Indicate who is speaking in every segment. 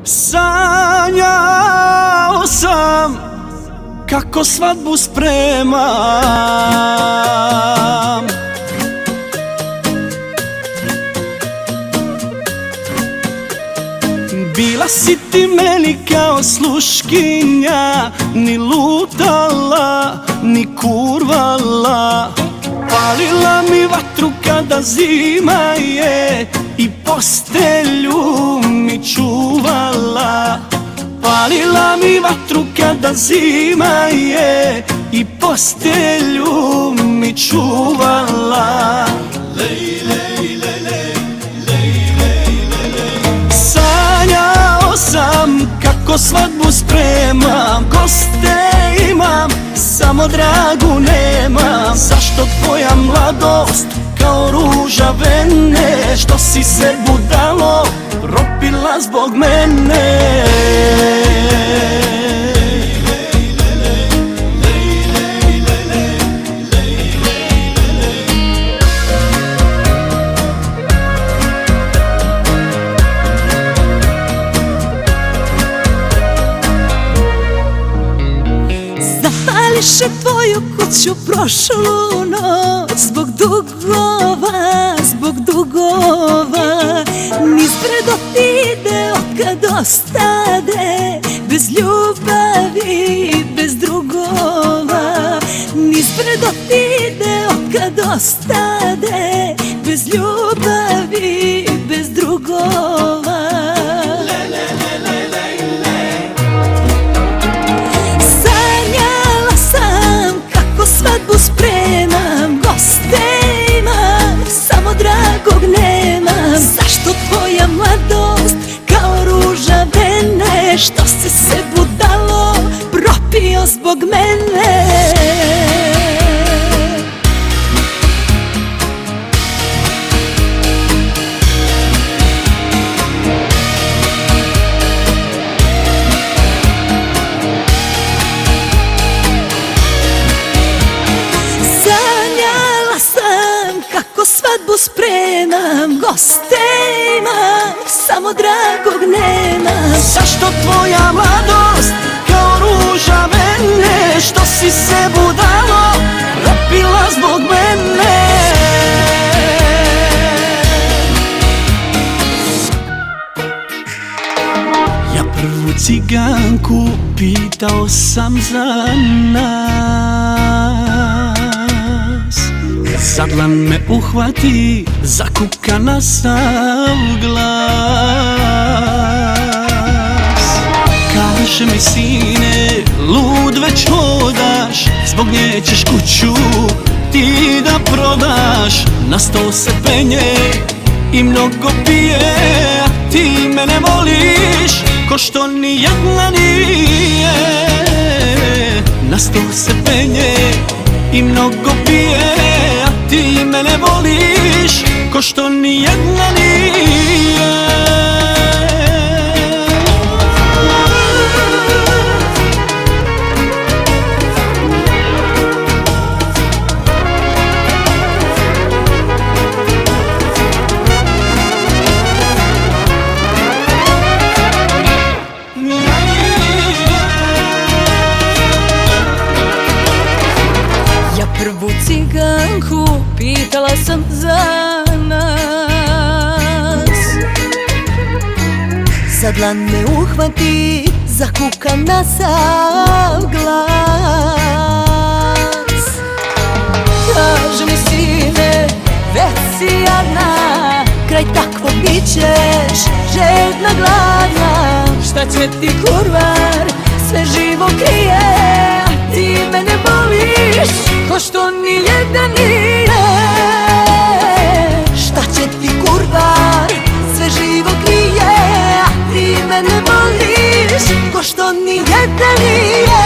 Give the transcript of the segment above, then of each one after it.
Speaker 1: Sanjao sam kako svadbu spremam. Bila si ti meni kao sluškinja, ni lutala, ni kurvala. Palila mi vatru kada zima je i postelju mi čuvala. Palila mi vatru kada zima je i postelju mi čuvala. Sanjao sam kako svadbu spremam, goste imam, samo dragu nemam. Zašto tvoja mladost kao ruža vene, što si se budalo propila zbog mene?
Speaker 2: Zapališe tvoju kuću prošlu noć zbog dugova, zbog dugova. Nizbrdo ti ide otkad ostade, bez ljubavi, bez drugova. Nizbrdo ti ide otkad ostade, bez ljubavi, bez drugova. Svadbu spremam, goste imam, samo dragog nemam. Zašto tvoja mladost kao ruža vene, što si se budalo propio zbog mene? Svadbu spremam, goste imam, samo dragog nemam.
Speaker 1: Zašto tvoja mladost kao ruža vene, što si se budalo propila zbog mene? Ja prvu ciganku pitao sam za nas, za dlan me uhvati, zakuka na sav glas. Kaže mi sine, lud već hodaš, zbog nje ćeš kuću ti da prodaš. Na sto se penje i mnogo pije, a ti mene voliš ko što nijedna nije. Na sto se penje i mnogo pije, a ti mene voliš ko što nijedna nije.
Speaker 2: Prvu ciganku pitala sam za nas, za dlan me uhvati, zakuka na sav glas. Kaže mi sine, već si jadna, kraj takvog bit ćeš žedna, gladna. Šta će ti kurvar, sve živo krije, a ti mene voliš ko što nijedan nije. Šta će ti kurvar, sve živo krije, a ti mene voliš ko što nijedan nije.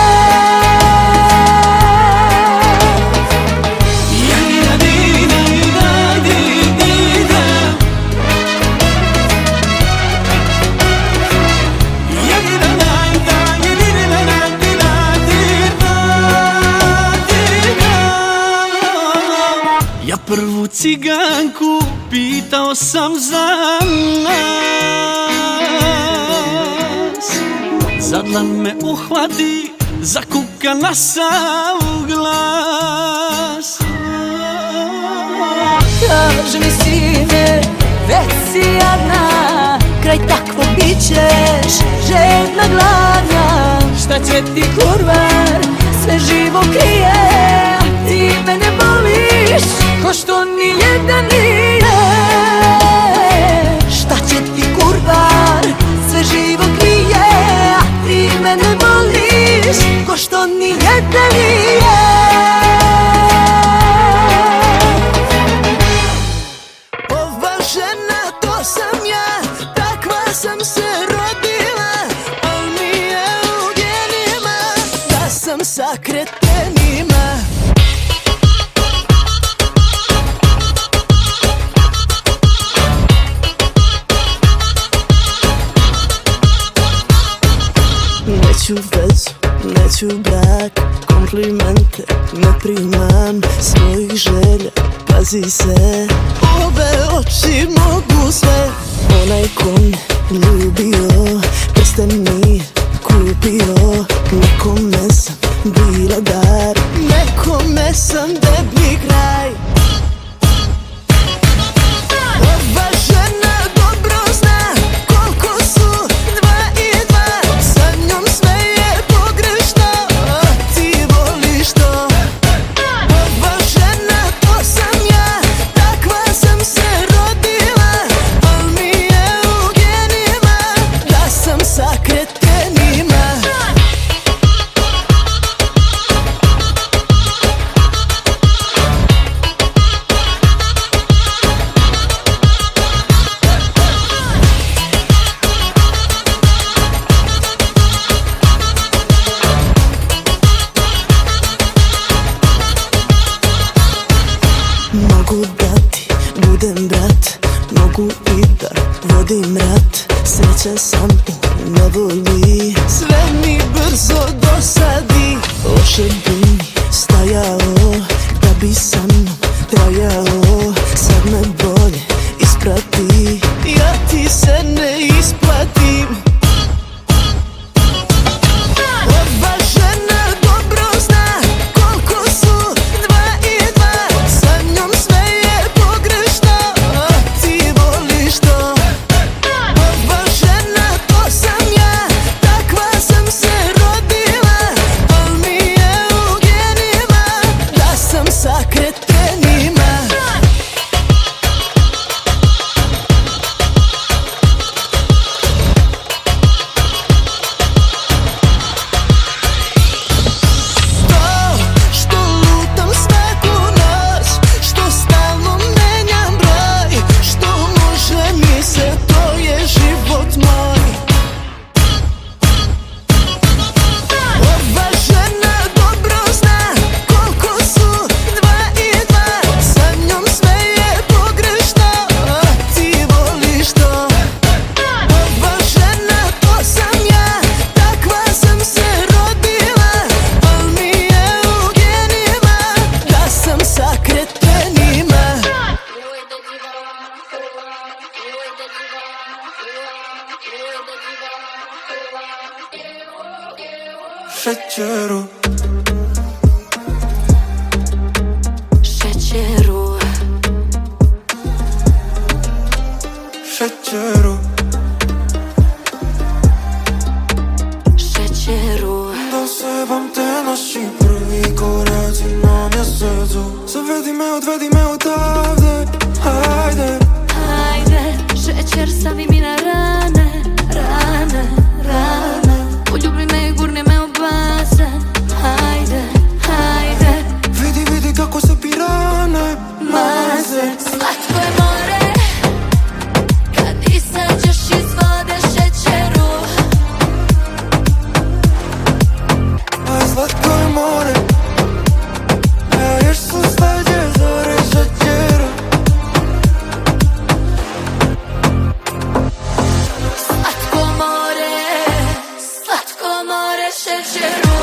Speaker 1: Ja prvu ciganku pitao sam za nas, Dlan me uhvati, zakuka na sav glas.
Speaker 2: Kaži mi sine, već si jadna, kraj takvog bit ćeš žedna gladna. Šta će ti kurvar, sve živo krije, a ti mene voliš ko što nijedan nije. Šta će ti kurvar, sve živo krije, a ti mene voliš ko što nijedan nije. Ova žena, to sam ja, takva sam se rodila, al mi je u genima da sam sa kretenima. Neću vezu, neću brak, komplimente ne primam, svojih želja pazi se. Ove oči mogu sve, onaj ko me ljubio, prsten mi kupio. Nekome sam bila dar, nekome sam deblji kraj. Ova žena dobro zna koliko su dva i dva, sa njom sve je pogrešno, a ti voliš to. Ova žena, to sam ja, takva sam se rodila, al mi je u genima da sam sa kretenima. Mogu da ti budem brat, mogu i da vodim rat. Srećan sam u nevolji, sve mi brzo dosadi. Loše bi mi stajao, da bi sa mnom trajao. Sad me bolje isprati, ja ti se ne isplatim. Ova žena dobro zna koliko su dva i dva, sa njom sve je pogrešno, a ti voliš to. Ova žena, to sam ja, takva sam se rodila, al mi je u genima da sam sa kretenima. To što lutam svaku noć, što stalno menjam broj, što može mi se, to je život moj. Ova žena dobro zna koliko su dva i dva, sa njom sve je pogrešno, a ti voliš to. Ova žena, to sam ja, takva sam se rodila, al mi je u genima da sam sa kretenima.
Speaker 3: Šećeru,
Speaker 2: Šećeru,
Speaker 3: šećeru,
Speaker 2: šećeru.
Speaker 3: dosebam te naši prvi koraci na mjesecu. Zavedi me, odvedi me odavde, hajde.
Speaker 2: Hajde, šećer stavi mi na rane, rane, rane. Poljubi me i gurni me u bazen. Hajde, hajde,
Speaker 3: Vidi, vidi kako se pirane maze.
Speaker 2: slatko je more kad izađeš iz vode, šećeru.
Speaker 3: A slatko je more, a još su slađe zore, šećeru.
Speaker 2: Slatko more, šećeru.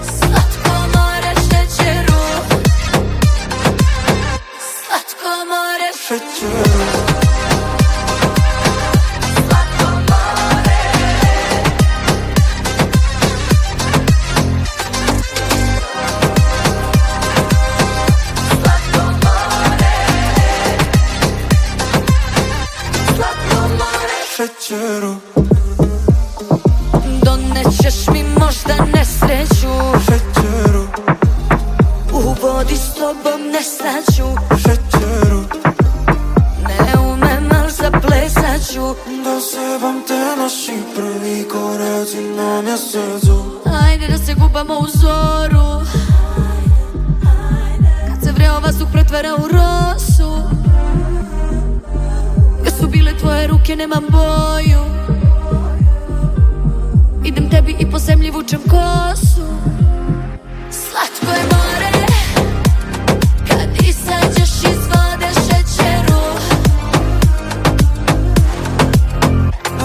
Speaker 2: Slatko more, šećeru. Slatko more,
Speaker 3: šećeru. Šećeru.
Speaker 2: Donećeš mi možda nesreću,
Speaker 3: Šećeru.
Speaker 2: u vodi s tobom nestaću,
Speaker 3: Šećeru.
Speaker 2: ne umem al zaplesat ću.
Speaker 3: Da sebam te naši prvi koraci na mjesecu.
Speaker 2: Ajde da se gubamo u zoru, kad se vreo vazduh pretvara u rosu. Kad su bile tvoje ruke nemam boju, idem tebi i po zemlji vučem kosu. Slatko je more, kad izađeš iz vode šećeru.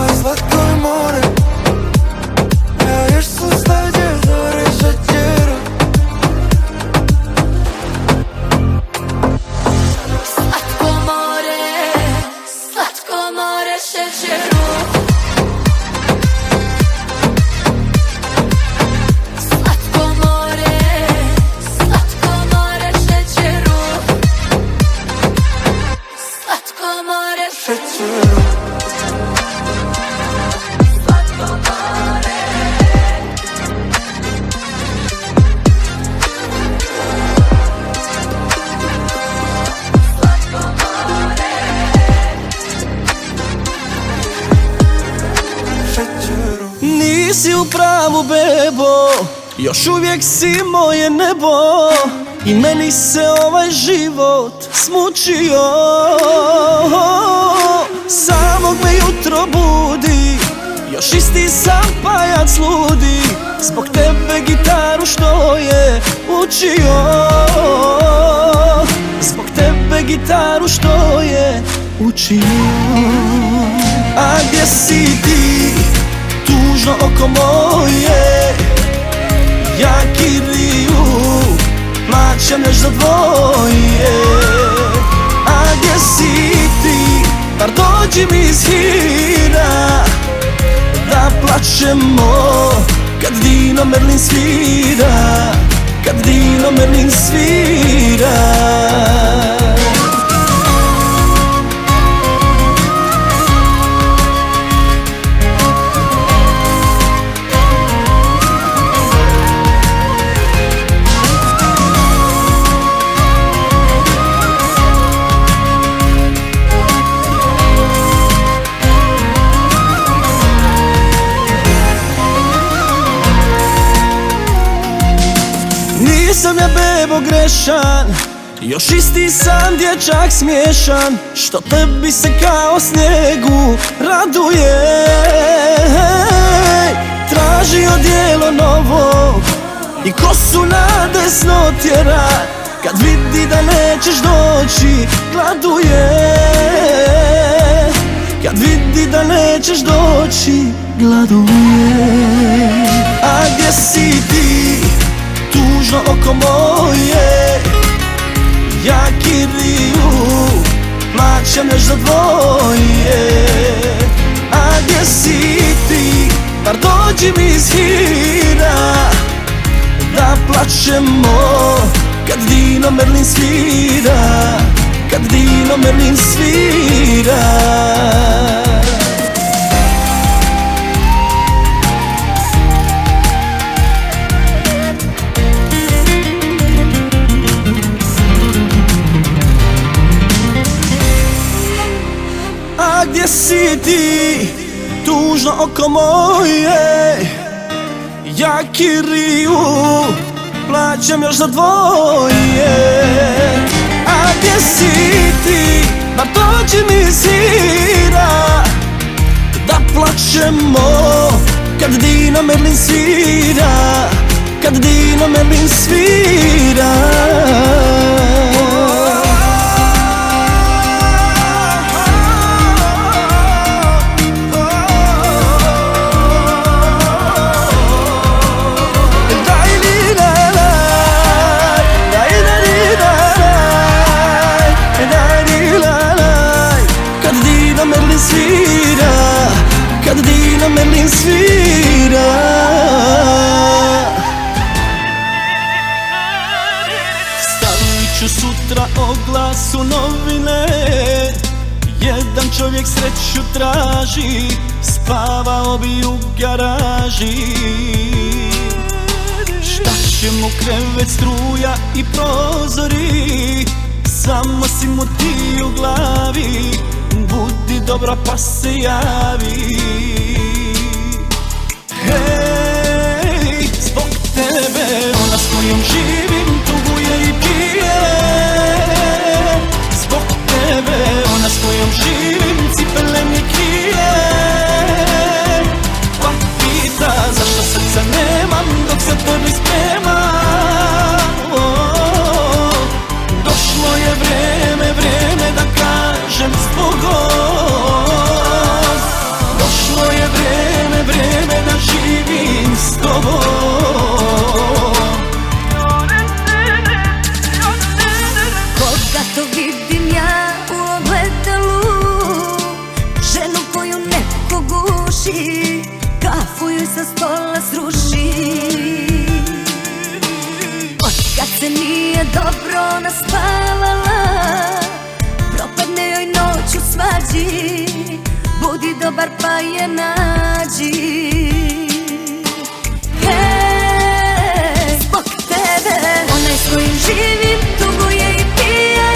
Speaker 3: Aj slatko je more, ja još sustađe zore šećeru.
Speaker 2: Slatko more šećeru. Slatko more šećeru. Slatko more
Speaker 3: Šećeru. Šećeru.
Speaker 1: Nisi u pravu, bebo, još uvijek si moje nebo. I meni se ovaj život smučio. Samog me jutro budi, još isti sam pajac ludi. Zbog tebe gitaru što je učio. Zbog tebe gitaru što je učio. A gdje si ti, tužno oko moje? Ja Kiriju plaćam još za dvoje. A gdje si ti, bar dođi mi iz hira, da plaćemo kad Dino Merlin svira, kad Dino Merlin svira. Nisam ja bebo grešan, još isti sam dječak smiješan, što tebi se kao snijegu raduje. Traži odijelo novo i kosu na desno tjera, kad vidi da nećeš doći gladuje. Kad vidi da nećeš doći gladuje. A gdje si ti, tužno oko moje? Ja Kiriju plaćam još za dvoje. A gdje si ti, bar dođi mi iz hira, da plaćemo kad Dino Merlin svira, kad Dino Merlin svira. A gdje si ti, tužno oko moje? Ja Kiriju plaćam još za dvoje. A gdje si ti, bar dođi mi iz hira, da plaćemo kad Dino Merlin svira, kad Dino Merlin svira. La su novine. Jedan čovjek sreću traži, spavao bi u garaži. Šta će mu krevet, struja i prozori, samo si mu ti u glavi, budi dobra pa se javi. Hej, zbog tebe ona s kojom živim tuguje i pije. Zbog tebe ona s kojom živim cipele mi krije. Pa pita zašto srca nemam dok se tebi sprema. Došlo je vreme da kažem zbogom. Došlo je vreme da živim s tobom.
Speaker 2: Koga to vidim ja u ogledalu, ženu koju neko guši, kafu joj sa stola sruši. Otkad se nije dobro naspavala, propadne joj noć u svađi, budi dobar pa je nađi. Hej, zbog tebe onaj s kojim živim tuguje i pije.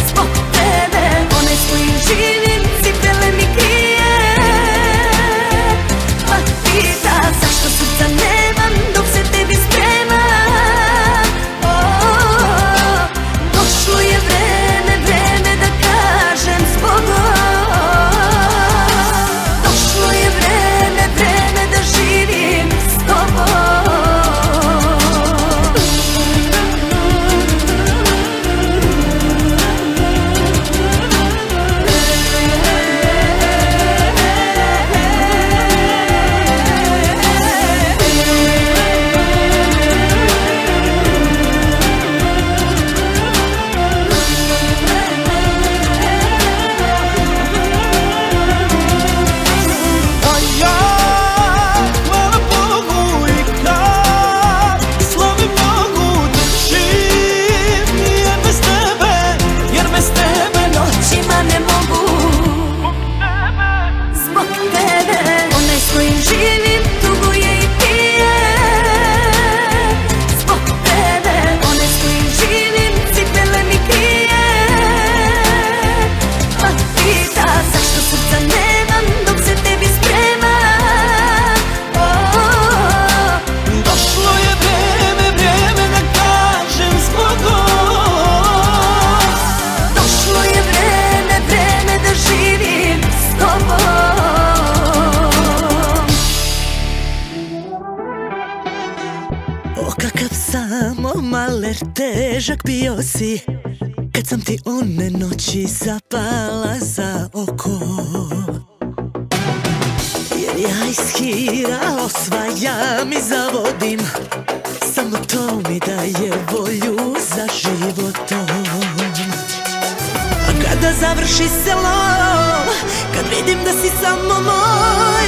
Speaker 2: Zbog tebe onaj s kojim živim cipele mi krije. Pa pita zašto srca nemam dok se tebi spremam. Došlo je vreme da kažem zbogom. Došlo je vreme da živim s tobom.
Speaker 4: O kakav samo maler težak bio si, kad sam ti one noći zapala za oko. Jer ja iz hira osvajam i zavodim, samo to mi daje volju za životom. A kada završi selo, kad vidim da si samo moj,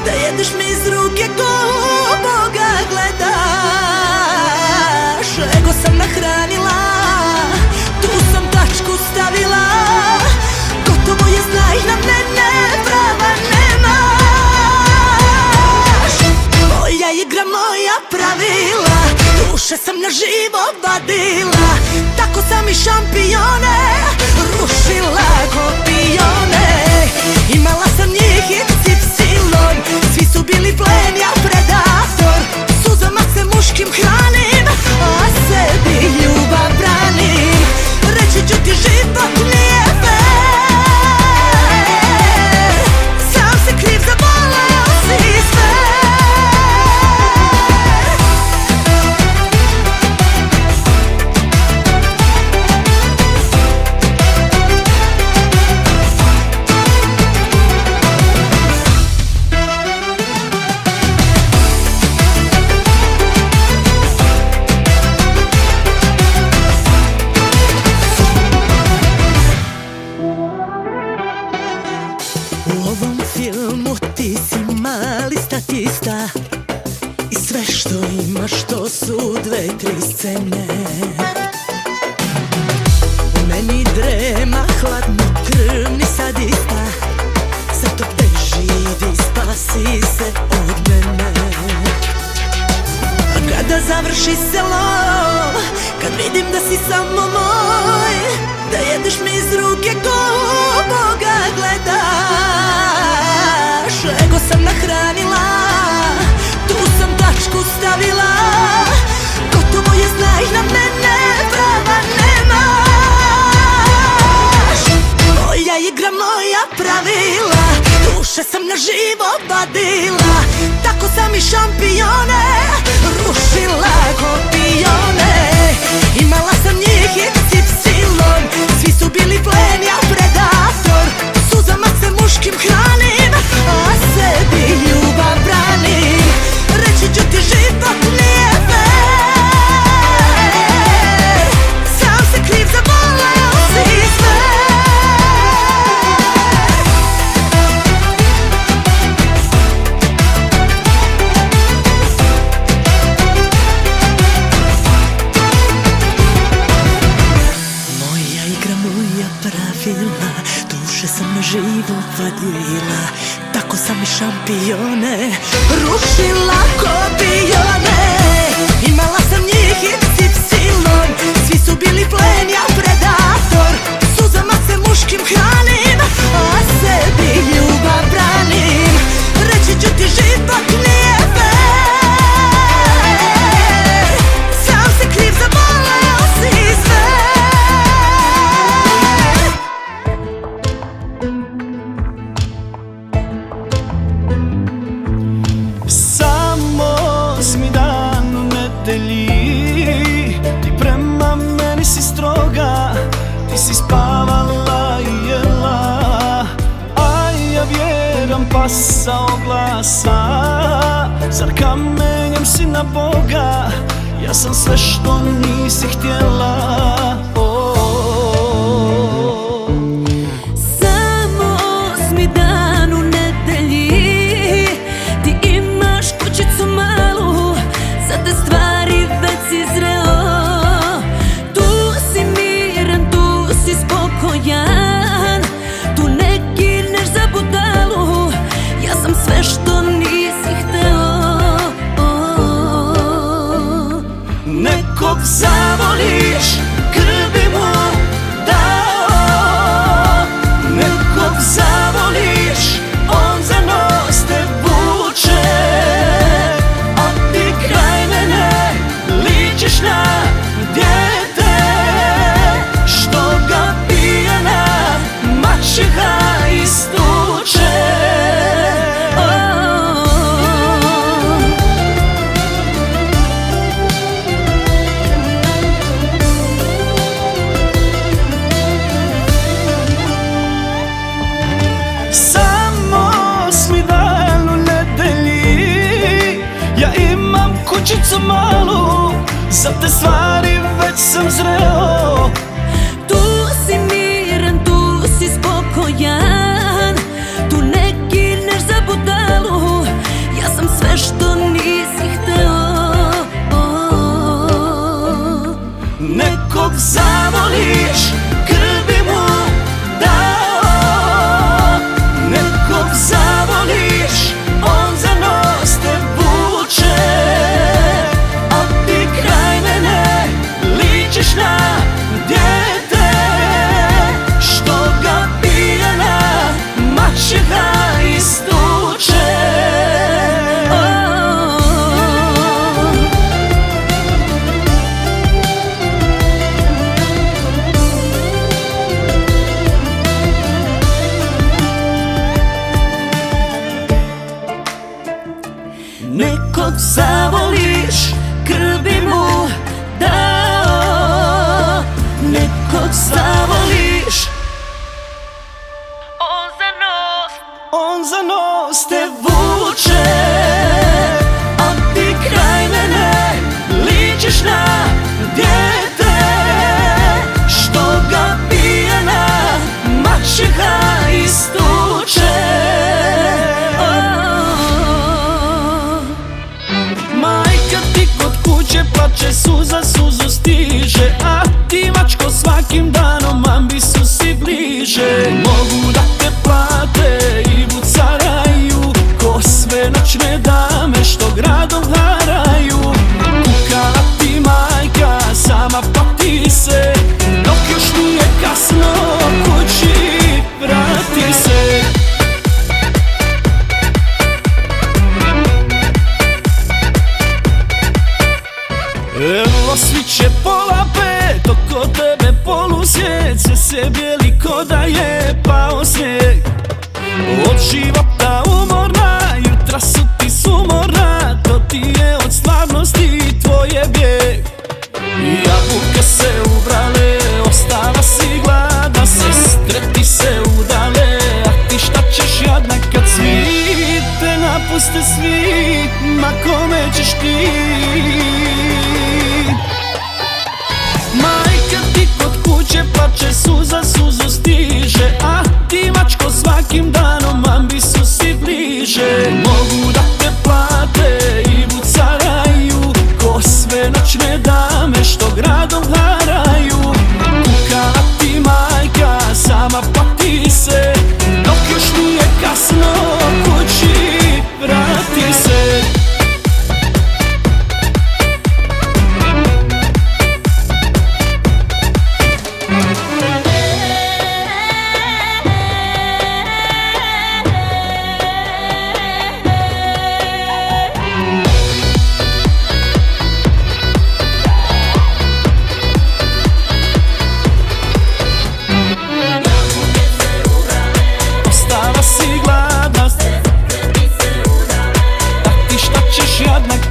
Speaker 4: da jedeš mi iz ruke ko Boga gledaš. Ego sam nahranila, tu sam tačku stavila, gotovo je, znaj na mene prava nemaš. Moja igra, moja pravila, duše sam na živo vadila, tako sam i šampione rušila ko pione. Imala sam njih i cipsilon, svi su bili plen, ja predator. Suzama se muškim hranim, a sebi ljubav branim. Reći ću ti, život nije fair, sam si kriv, zaboleo si sve. U ovom filmu ti si mali statista i sve što imaš to su 2-3 scene. završi selom, kad vidim da si samo moj, da jedeš mi iz ruke ko Boga gledaš. Ego sam nahranila, tu sam tačku stavila, gotovo je, znaj, na mene prava nemaš. Moja igra, moja pravila, duše sam na živo vadila, tako sam i šampione rušila ko pione. Imala sam njih i silom, svi su bili plen, ja predator. Suzama se muškim hranim, a sebi ljubav branim. Reći ću ti, život nije fair, sam se kriv, zavoleo si sve. Pravila, duše sam na živo vadila, tako sam i šampione rušila ko pione. Imala sam njih i silom, svi su bili plen, ja predator. Suzama se muškim hranim, a sebi ljubav branim. Reći ću ti, život nije fair, sam se kriv, zavoleo si sve.
Speaker 1: Ti prema meni si stroga, ti si spavala i jela, a ja vjeram pasao glasa. Zar kamenjem si na Boga, ja sam sve što nisi htjela.
Speaker 2: Samo 8. dan u nedelji, ti imaš kućicu malu, za te stvari već si zreo. Tu si miran, tu si spokojan, tu ne gineš za budalu, ja sam sve što nisi hteo.
Speaker 1: Nekog zavoliš, krvi mu dao. Nekog zavoliš, on za nos te vuče, a ti kraj mene ličiš na dijete što ga pijana maćeha istuče. Samo 8. dan u nedelji, ja imam kućicu malu, za te stvari već sam zreo.
Speaker 2: Tu si miran, tu si spokojan, tu ne gineš za budalu, ja sam sve što nisi hteo.
Speaker 1: Nekog zavoliš, krvi mu dao. Nekog zavoliš, on za nos te vuče, a ti kraj mene ličiš na dijete što ga pijana maćeha istuče. Nekog zavoliš, krvi mu dao. Nekog zavoliš, on za nos te vuče, a ti kraj mene ličiš na dijete što ga pijana maćeha istuče. Majka ti kod kuće plače, suza suzu stiže, a ti mačko svakim danom ambisu si bliže. Mogu da te plate i bucaraju ko sve noćne dame što gradom haraju. Kukala sunce bijeli ko da je pao snijeg. Od života umorna, jutra su ti sumorna, to ti je od stvarnosti tvoje bijeg. Jabuke se ubrale, ostala si gladna, sestre ti se udale, a ti šta ćeš jadna kad svi te napuste svi, ma kome ćeš ti? Majka ti kod kuće plače, suza suzu stiže, a ti mačko svakim danom mambi su si bliže. Mogu da te plate i bucaraju ko sve noćne dame što gradom haraju. Kukala ti majka, sama pati se, dok još nije kasno kući vrati se.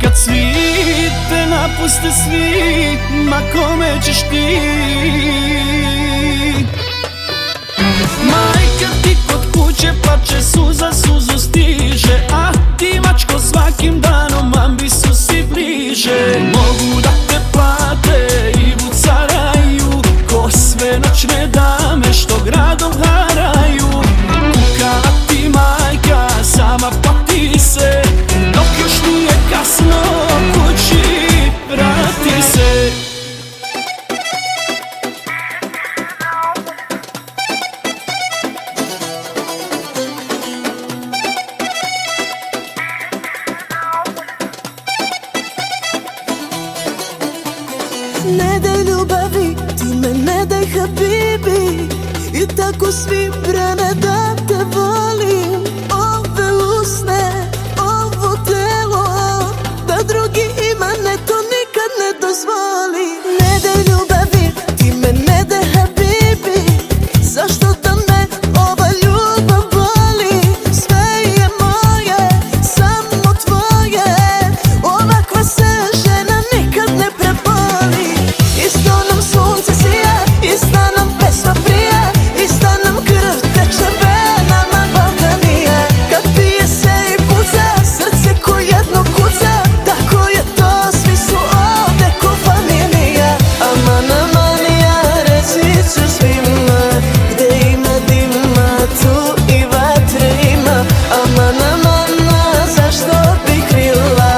Speaker 1: Kad svi te napuste svi, ma kome ćeš ti? Majka ti kod kuće plače, suza suzu stiže, a ti mačko svakim danom mambi su si bliže. Mogu da te plate i bucaraju ko sve noćne dame što gradom haraju. Kukala ti majka, sama pati se, dok još nije kasno kući vrati se.
Speaker 2: Ne daj ljubavi, ti me ne daj habibi, i tako svi brane da te volim. Ove usne, ovo telo, da drugi ima ne, to nikad ne dozvoli. Ne daj ljubavi, ti me ne daj habibi, zašto da me ova ljubav boli? Sve je moje, samo tvoje, ovakva se žena nikad ne preboli. Isto nam sunce sija, ista nam pesma prija, ista nam krv teče venama Balkanija. Kad pije se i puca, srce ko jedno kuca, tako je to, svi su ovde ko familija. Aman, aman, ja reći ću svima, gde ima dima, tu i vatre ima. Aman, aman, zašto bi krila,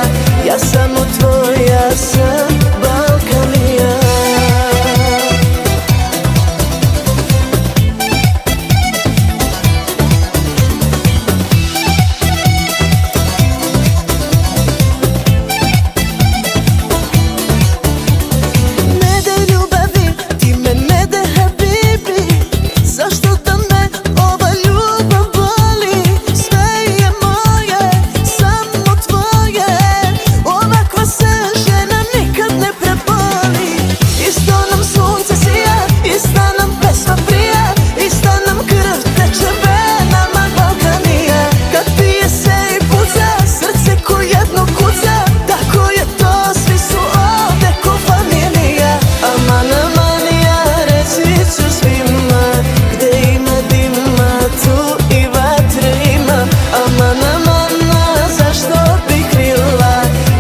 Speaker 2: ja samo tvoja sam Balkanija. Ne daj ljubavi, ti me ne daj habibi, zašto da me ova ljubav boli? Sve je moje, samo tvoje, ovakva se žena nikad ne preboli. Isto nam sunce sija, ista nam pesma prija, ista nam krv teče venama Balkanija. Kad pije se i puca, srce ko jedno kuca, tako je to, svi su ovde ko familija. Aman, aman, ja reći ću svima, gde ima dima, tu i vatre ima. Aman, aman, zašto bi krila,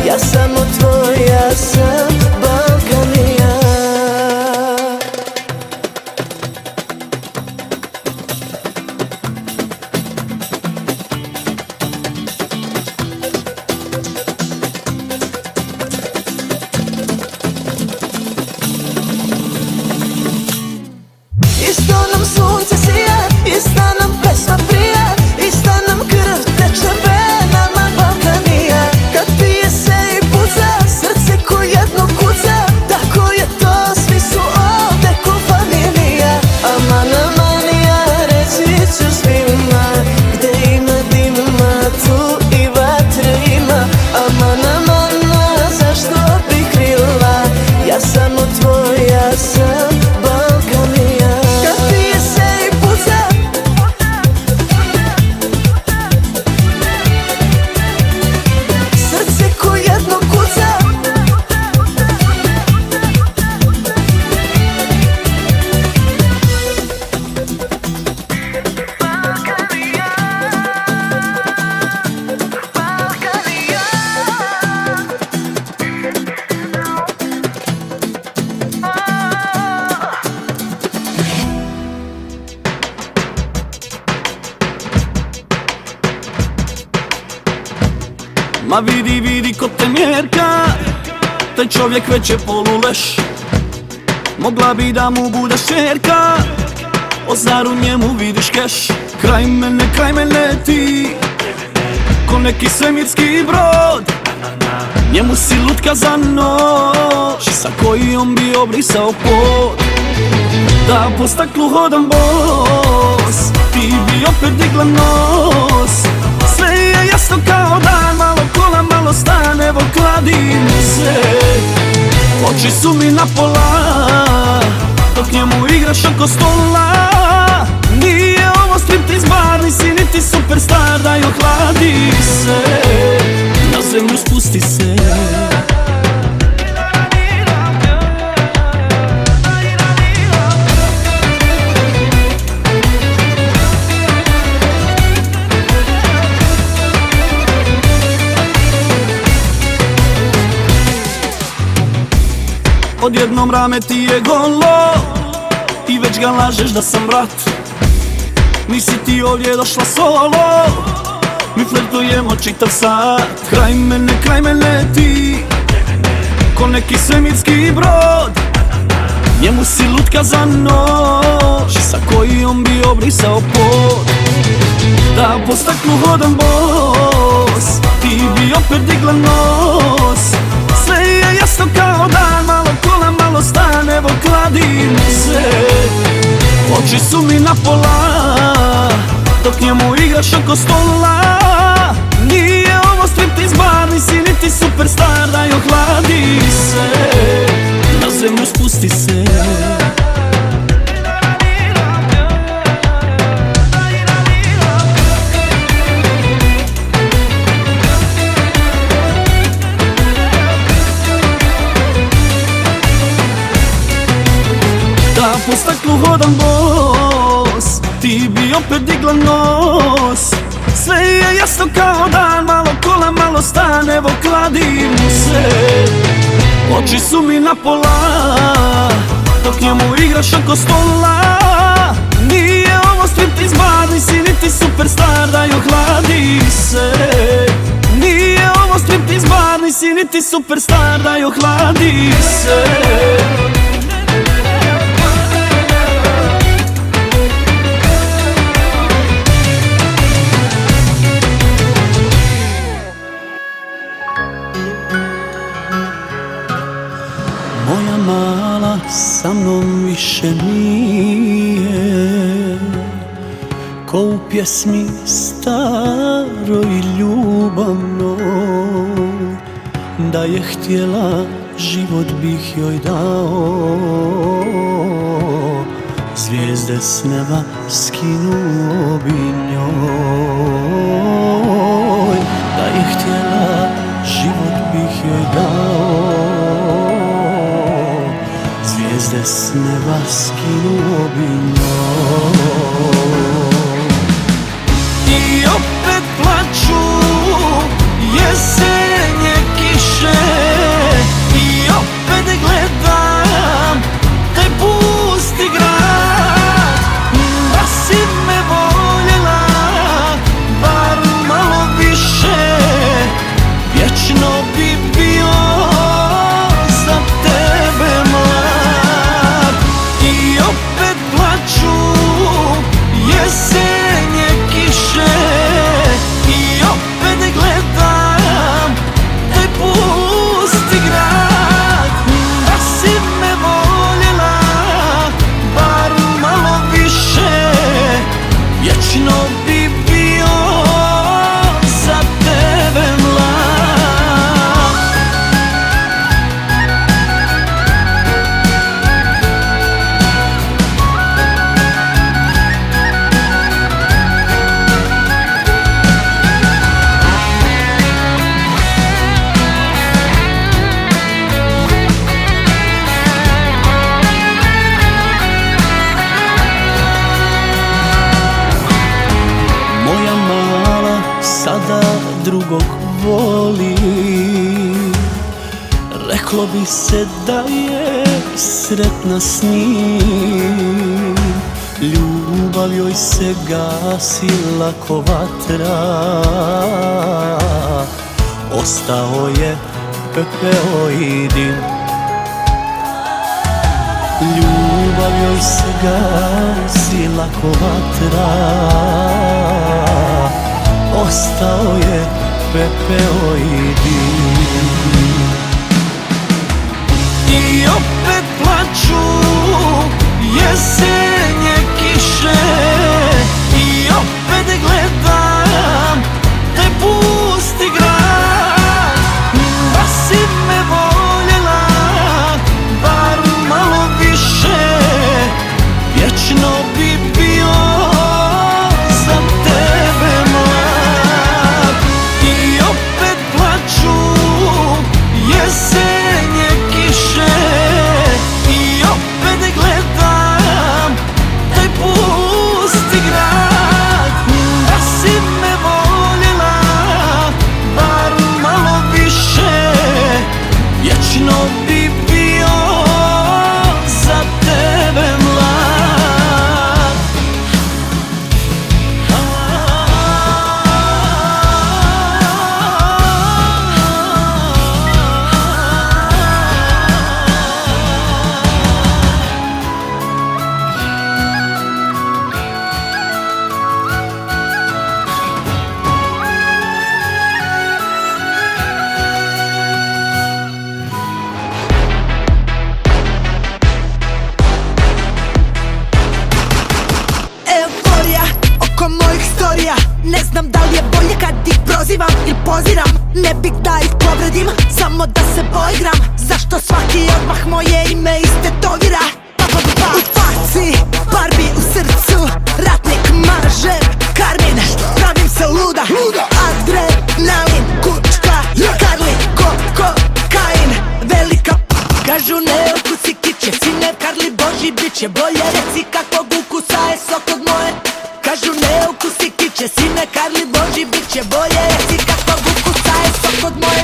Speaker 2: ja samo tvoja sam Balkanija. Isto nam sunce sija, ista nam pesma prija, ista nam krv teče venama Balkanija. Kad pije se i puca, srce ko jedno kuca, tako je to, svi su ovde ko familija. Aman, aman, ja reći ću svima, gde ima dima, tu i vatre ima. Aman, aman, zašto bi krila, ja samo tvoja sam Balkanija. Kad
Speaker 1: Ma vidi, vidi ko te mjerka, taj čovjek već je poluleš. Mogla bi da mu budeš čerka, o zar u njemu vidiš keš. Kraj mene ti, ko neki svemirski brod. Njemu si lutka za noć, sa kojom bi obrisao pod. Da po staklu hodam bos, ti bi opet digla nos. Sve je jasno kao dan, malo kola, malo stan, evo kladim se. Oči su mi na pola, dok njemu igraš oko stola. Nije ovo striptiz bar, nisi niti superstar, daj ohladi se. Na zemlju spusti se. Odjednom rame ti je golo i već ga lažeš da sam brat. Nisi ti ovdje došla solo, mi flirtujemo čitav sat. Kraj mene ti, ko neki svemirski brod. Njemu si lutka za noć, sa kojom bi obrisao pod. Da po staklu hodam bos, ti bi opet digla nos. Sve je jasno kao dan, malo kola, malo stan, evo kladim se. Oči su mi na pola, dok njemu igraš oko stola. Nije ovo striptiz bar, nisi niti superstar, daj ohladi se. Na zemlju spusti se. Da po staklu hodam bos, ti bi opet digla nos. Sve je jasno kao dan, malo kola, malo stan, evo kladim se. Oči su mi na pola, dok njemu igraš oko stola. Nije ovo striptiz bar, nisi niti superstar, daj ohladi se. Nije ovo striptiz bar, nisi niti superstar, daj ohladi se. Moja mala sa mnom više nije ko u pjesmi staroj ljubavnoj. Da je htjela, život bih joj dao, zvijezde s neba skinuo bi njoj. Da je htjela, život bih joj dao, zvijezde s neba skinuo bi njoj. I opet plaču jesenje kiše, i opet gledam taj pusti grad. Da si me voljela bar malo više, vječno bi bio za tebe mlad. I opet plaču jesenje kiše, i opet gledam taj pusti grad. Da si me voljela bar malo više, vječno bi bio za tebe mlad. Moja mala sada drugog voli, reklo bi se da je sretna s njim. Ljubav joj se gasila ko vatra, ostao je pepeo i dim. Ljubav joj se gasi lako vatra, ostao je pepeo i dim. I opet plaču jesenje kiše, i opet gledam te pusti grad. Da si me voljela bar malo više, vječno bi bio za tebe mlad. I opet plaču jesenje kiše, i opet gledam taj pusti grad. Da si me voljela bar malo više, vječno bi bio za tebe mlad.
Speaker 4: Euforija oko mojih storija, ne znam da li je bolje kad ih prozivam ili poziram. Ne bih da ih povredim, samo da se poigram. Zašto svaki odmah moje ime istetovira? U faci, Barbie u srcu, ratnik, mažer, Karmin, pravim se luda. Adrenalin, kučka, Karli, kokain, velika. Kažu ne okusi kiće, sine Karli Boži biće. Bolje reci kakvog ukusa je sok od moje. Kažu ne okusi kiće, sine Karli Boži biće. Bolje reci kakvog ukusa je sok od moje.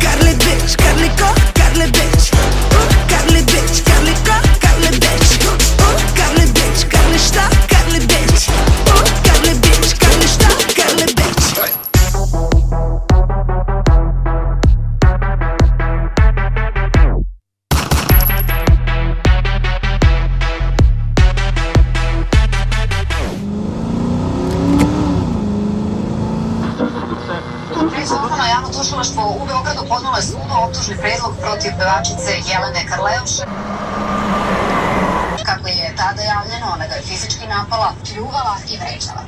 Speaker 4: Karli bitch, Karli ko, Karli bitch. Karli bitch, Karli ko, Karli bitch. Karli bitch, Karli šta, Karli bitch. Karli bitch, Karli šta, Karli bitch.
Speaker 5: Vrhovno javno tužilaštvo u Beogradu podnelo je sudu optužni predlog protiv pevačice Jelene Karleuše. Kako je tada javljeno, ona ga je fizički napala, pljuvala i vređala.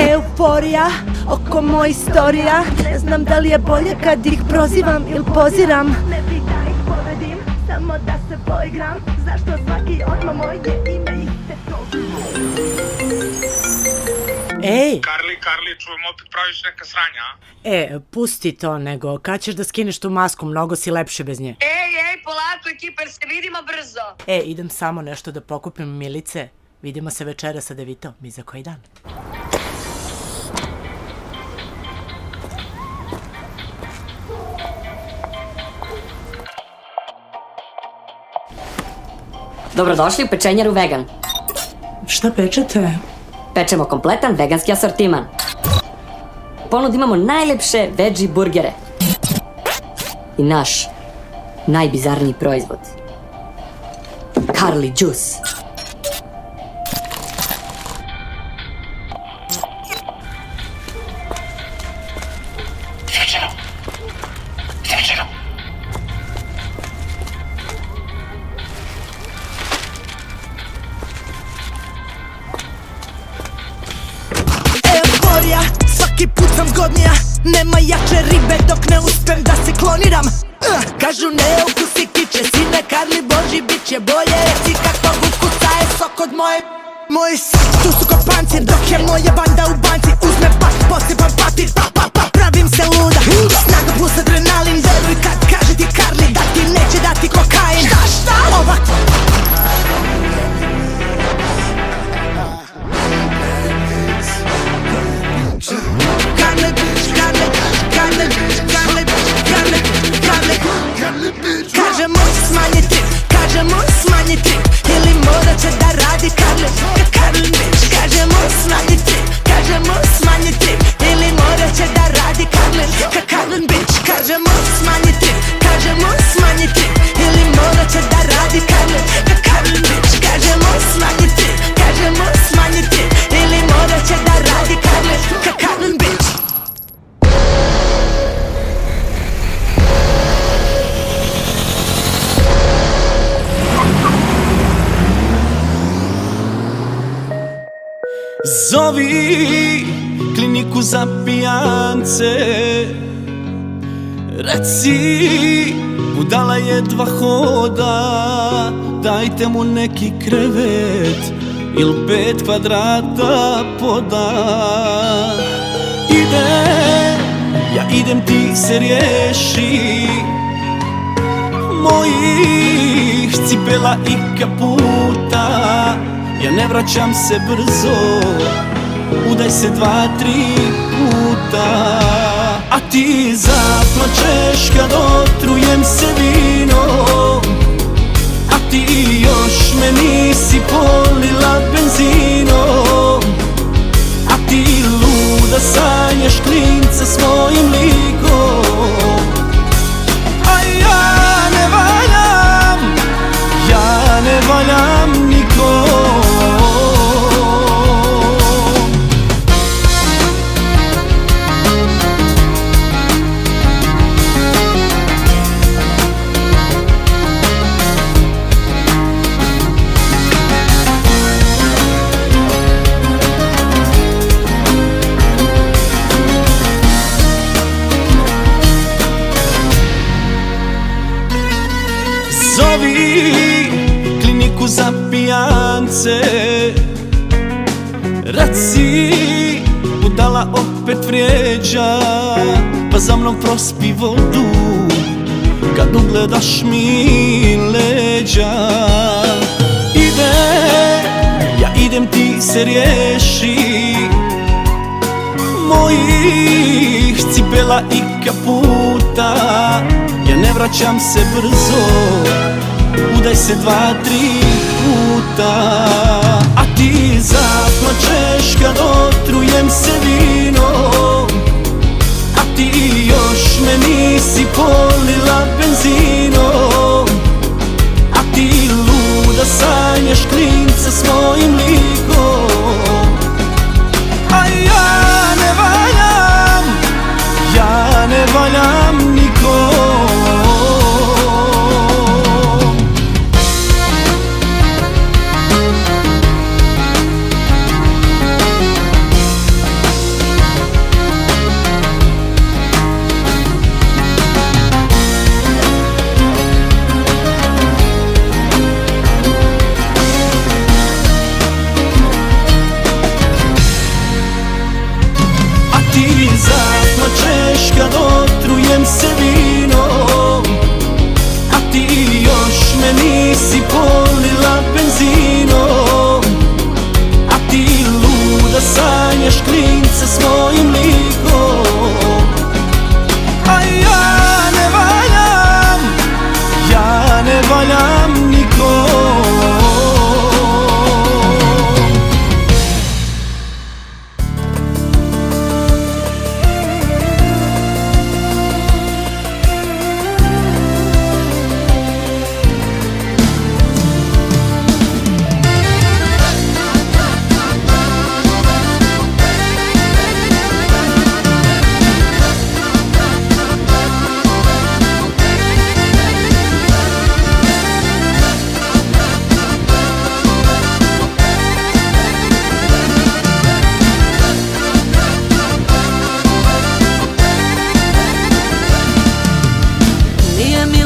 Speaker 4: Euforija oko mojih storija, ne znam da li je bolje kad ih prozivam ili poziram. Ne bih da ih povredim, samo da se poigram. Zašto svaki odmah moje ime istetovira?
Speaker 6: Ej,
Speaker 7: Karli, čujem, opet praviš neka sranja, a?
Speaker 6: pusti to nego, kad ćeš da skineš tu masku, mnogo si lepše bez nje.
Speaker 8: Ej, polako ekiper, se vidimo brzo.
Speaker 6: Idem samo nešto da pokupim Milice, vidimo se večera sa Devitom, mi za koji dan.
Speaker 9: Dobrodošli u pečenjaru Vegan.
Speaker 6: Šta pečete?
Speaker 9: Pečemo kompletan veganski asortiman. U ponudi imamo najlepše veggie burgere. I naš najbizarniji proizvod. Karli Juice.
Speaker 4: Euforija, svaki put sam zgodnija. Nema jače ribe dok ne uspem da se kloniram. Kažu ne okusi kiće, sine Karli Boži biće. Bolje reci kakvog ukusa je sok od moje. Moji tu su ko pancir, dok je moja banda u banci. Uzme pak, posipan papir, pravim se luda. Snaga plus adrenalin, veruj kad kaže ti Karli da ti neće dati kokain. Šta? Ovak. Karli bitch, Karli bitch, Karli bitch, Karli bitch, Karli bitch.
Speaker 1: Zovi kliniku za pijance, reci, budala jedva hoda, dajte mu neki krevet il 5 kvadrata poda. Ja idem, ti se riješi mojih cipela i kaputa. Ja ne vraćam se brzo, udaj se 2-3 puta. A ti zaplačeš kad otrujem se vinom, a ti još me nisi polila benzinom. A ti luda sanjaš klinca s mojim likom. A ja ne valjam, ja ne valjam nikom. Zovi kliniku za pijance, reci, budala opet vrijeđa, pa za mnom prospi vodu kad ugledaš mi leđa. Ja idem, ti se riješi mojih cipela i kaputa. Ja ne vraćam se brzo, udaj se 2-3 puta. A ti zaplačeš kad otrujem se vinom, a ti još me nisi polila benzinom. A ti luda sanjaš klinca s mojim likom. A ja ne valjam, ja ne valjam nikom. Zaplačeš kad otrujem se vinom, a ti još me nisi polila benzinom. A ti luda sanjaš klinca s mojim likom. A ja ne valjam, ja ne valjam nikom.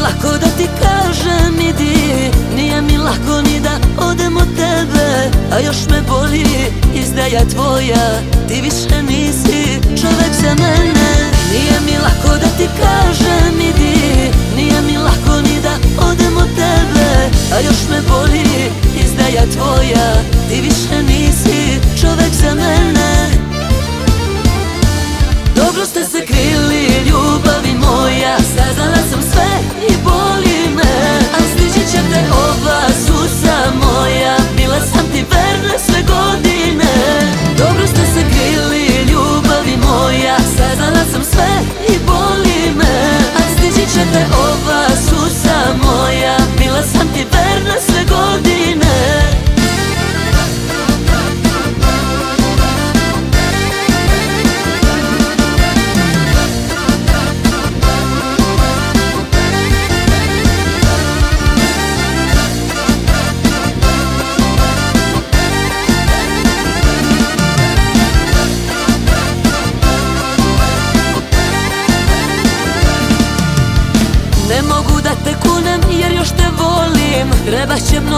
Speaker 1: Lako da ti kažem idi, nije mi lako ni da odem od tebe. A još me boli izdaja tvoja, ti više nisi čovek za mene. Nije mi lako da ti kažem idi, nije mi lako ni da odem od tebe. A još me boli izdaja tvoja, ti više nisi čovek za mene. Dobro ste se krili, ljubavi moja, saznala sam sve i boli me. Al stići će te ova suza moja, bila sam ti verna sve godine. Dobro ste se krili, ljubavi moja, saznala sam sve i boli me. Al stići će te ova suza moja, bila sam ti verna sve godine.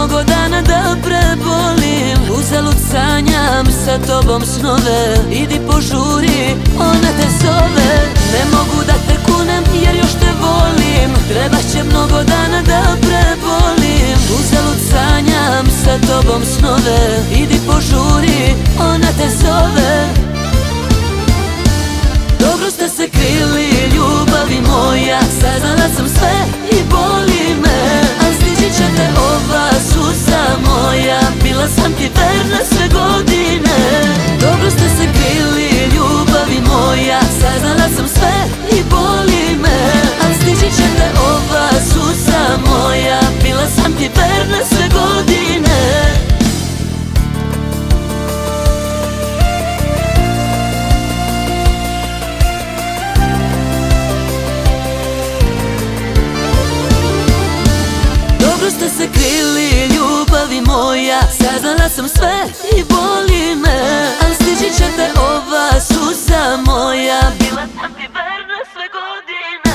Speaker 2: mnogo dana da prebolim. Uzalud sanjam sa tobom snove. Idi požuri, ona te zove. Ne mogu da te kunem jer još te volim. Trebaće mnogo dana da prebolim. Uzalud sanjam sa tobom snove. Idi požuri, ona te zove. Dobro ste se krili, ljubavi moja. Saznala sam sve i boli me. Al stići će te ova suza moja. Bila sam ti verna sve godine. Dobro ste se krili, ljubavi moja. Saznala sam sve i boli me. Al stići će te ova suza moja. Bila sam ti verna sve godine. Ste se krili, ljubavi moja. Saznala sam sve i boli me. Al stići će te ova suza moja. Bila sam ti verna sve godine.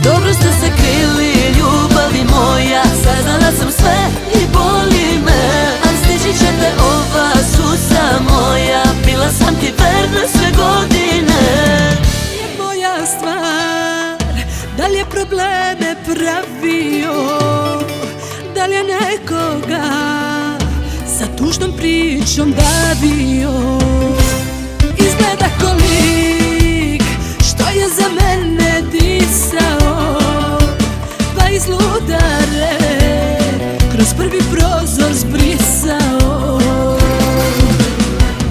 Speaker 2: Dobro ste se krili, ljubavi moja. Saznala sam sve i boli me. Al stići će te ova suza moja. Bila sam ti verna sve godine. Je moja stvar, da li je probleme pravio? Da li je nekoga sa tužnom pričom davio? Izgleda ko lik što je za mene disao, pa iz ludare kroz prvi prozor zbrisao.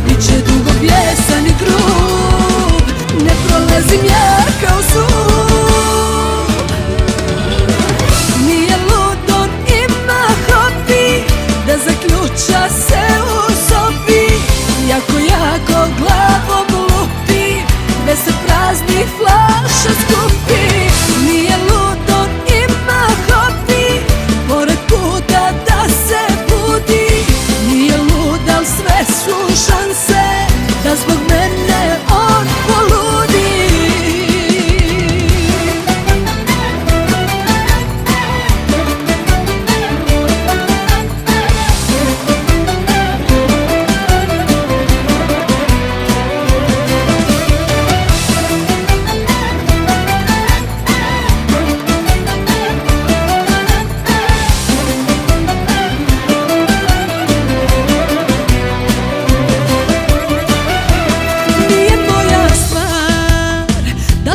Speaker 2: Biće dugo bijesan i grub, ne prolazim ja kao zub. Da zaključa se u sobi, jako glavom lupi, da se praznih flaša skupi. Nije lud, on ima hobi, pored puta da se budi. Nije lud, al sve su šanse da zbog mene on poludi.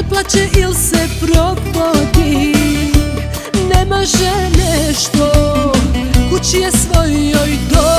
Speaker 2: Plače il se probodi, ne može nešto, kući je svojoj dođi.